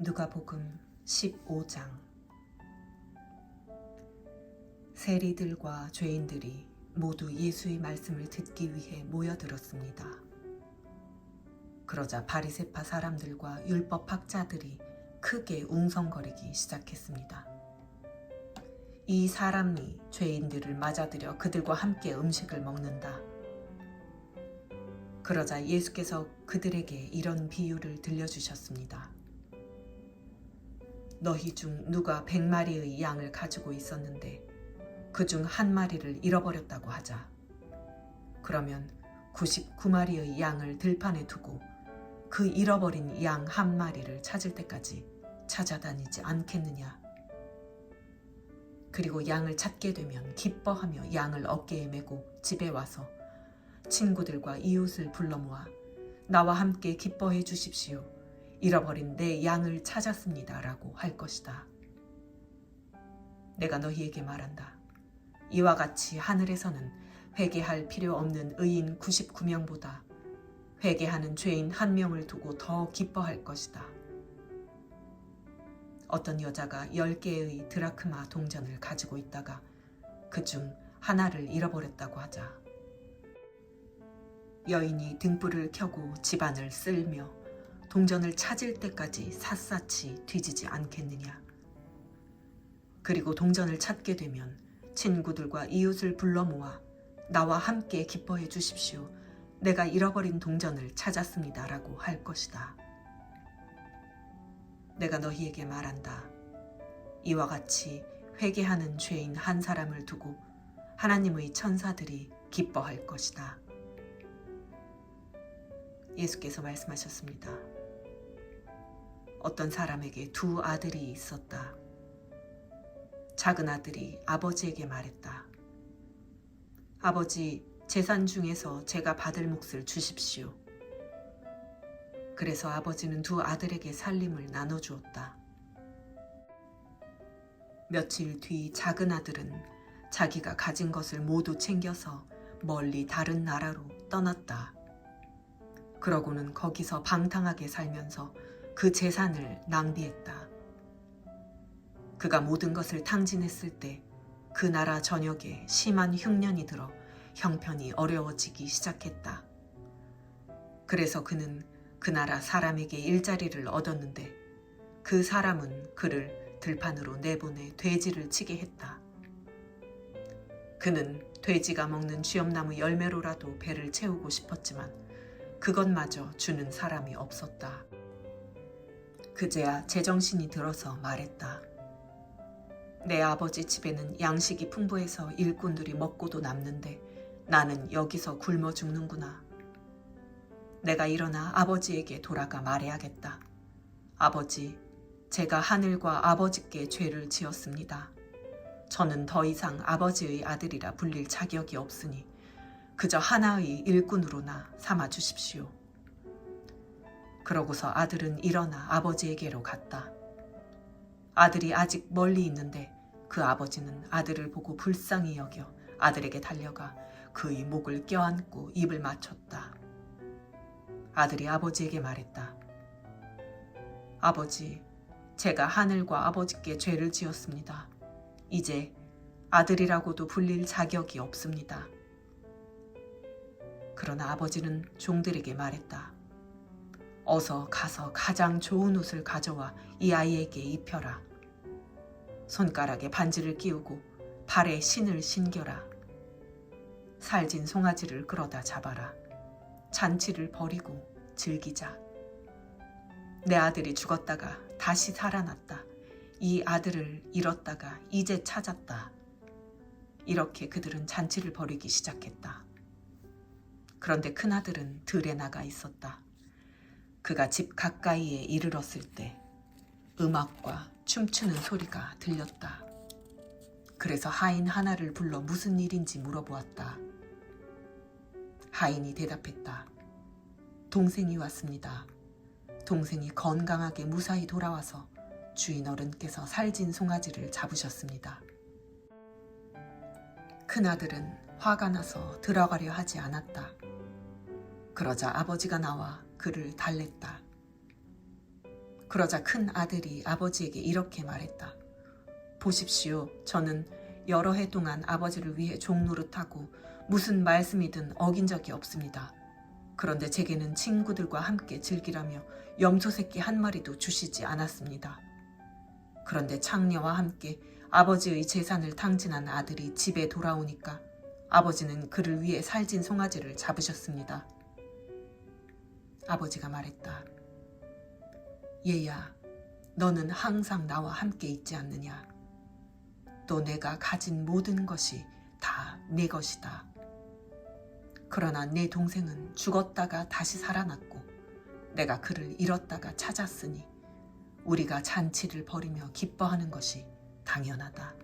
누가복음 15장. 세리들과 죄인들이 모두 예수의 말씀을 듣기 위해 모여들었습니다. 그러자 바리새파 사람들과 율법학자들이 크게 웅성거리기 시작했습니다. 이 사람이 죄인들을 맞아들여 그들과 함께 음식을 먹는다. 그러자 예수께서 그들에게 이런 비유를 들려주셨습니다. 너희 중 누가 100마리의 양을 가지고 있었는데 그중 한 마리를 잃어버렸다고 하자. 그러면 99마리의 양을 들판에 두고 그 잃어버린 양 한 마리를 찾을 때까지 찾아다니지 않겠느냐. 그리고 양을 찾게 되면 기뻐하며 양을 어깨에 메고 집에 와서 친구들과 이웃을 불러 모아 나와 함께 기뻐해 주십시오. 잃어버린 내 양을 찾았습니다. 라고 할 것이다. 내가 너희에게 말한다. 이와 같이 하늘에서는 회개할 필요 없는 의인 99명보다 회개하는 죄인 1명을 두고 더 기뻐할 것이다. 어떤 여자가 10개의 드라크마 동전을 가지고 있다가 그중 하나를 잃어버렸다고 하자. 여인이 등불을 켜고 집안을 쓸며 동전을 찾을 때까지 샅샅이 뒤지지 않겠느냐. 그리고 동전을 찾게 되면 친구들과 이웃을 불러 모아 나와 함께 기뻐해 주십시오. 내가 잃어버린 동전을 찾았습니다. 라고 할 것이다. 내가 너희에게 말한다. 이와 같이 회개하는 죄인 한 사람을 두고 하나님의 천사들이 기뻐할 것이다. 예수께서 말씀하셨습니다. 어떤 사람에게 2 아들이 있었다. 작은 아들이 아버지에게 말했다. 아버지, 재산 중에서 제가 받을 몫을 주십시오. 그래서 아버지는 2 아들에게 살림을 나눠주었다. 며칠 뒤 작은 아들은 자기가 가진 것을 모두 챙겨서 멀리 다른 나라로 떠났다. 그러고는 거기서 방탕하게 살면서 그 재산을 낭비했다. 그가 모든 것을 탕진했을 때 그 나라 전역에 심한 흉년이 들어 형편이 어려워지기 시작했다. 그래서 그는 그 나라 사람에게 일자리를 얻었는데 그 사람은 그를 들판으로 내보내 돼지를 치게 했다. 그는 돼지가 먹는 쥐엄나무 열매로라도 배를 채우고 싶었지만 그것마저 주는 사람이 없었다. 그제야 제정신이 들어서 말했다. 내 아버지 집에는 양식이 풍부해서 일꾼들이 먹고도 남는데 나는 여기서 굶어 죽는구나. 내가 일어나 아버지에게 돌아가 말해야겠다. 아버지, 제가 하늘과 아버지께 죄를 지었습니다. 저는 더 이상 아버지의 아들이라 불릴 자격이 없으니 그저 하나의 일꾼으로나 삼아 주십시오. 그러고서 아들은 일어나 아버지에게로 갔다. 아들이 아직 멀리 있는데 그 아버지는 아들을 보고 불쌍히 여겨 아들에게 달려가 그의 목을 껴안고 입을 맞췄다. 아들이 아버지에게 말했다. 아버지, 제가 하늘과 아버지께 죄를 지었습니다. 이제 아들이라고도 불릴 자격이 없습니다. 그러나 아버지는 종들에게 말했다. 어서 가서 가장 좋은 옷을 가져와 이 아이에게 입혀라. 손가락에 반지를 끼우고 발에 신을 신겨라. 살진 송아지를 끌어다 잡아라. 잔치를 벌이고 즐기자. 내 아들이 죽었다가 다시 살아났다. 이 아들을 잃었다가 이제 찾았다. 이렇게 그들은 잔치를 벌이기 시작했다. 그런데 큰아들은 들에 나가 있었다. 그가 집 가까이에 이르렀을 때 음악과 춤추는 소리가 들렸다. 그래서 하인 하나를 불러 무슨 일인지 물어보았다. 하인이 대답했다. 동생이 왔습니다. 동생이 건강하게 무사히 돌아와서 주인 어른께서 살진 송아지를 잡으셨습니다. 큰아들은 화가 나서 들어가려 하지 않았다. 그러자 아버지가 나와 그를 달랬다. 그러자 큰 아들이 아버지에게 이렇게 말했다. 보십시오. 저는 여러 해 동안 아버지를 위해 종노릇하고 무슨 말씀이든 어긴 적이 없습니다. 그런데 제게는 친구들과 함께 즐기라며 염소 새끼 한 마리도 주시지 않았습니다. 그런데 창녀와 함께 아버지의 재산을 탕진한 아들이 집에 돌아오니까 아버지는 그를 위해 살진 송아지를 잡으셨습니다. 아버지가 말했다. 얘야, 너는 항상 나와 함께 있지 않느냐? 또 내가 가진 모든 것이 다 내 것이다. 그러나 내 동생은 죽었다가 다시 살아났고 내가 그를 잃었다가 찾았으니 우리가 잔치를 벌이며 기뻐하는 것이 당연하다.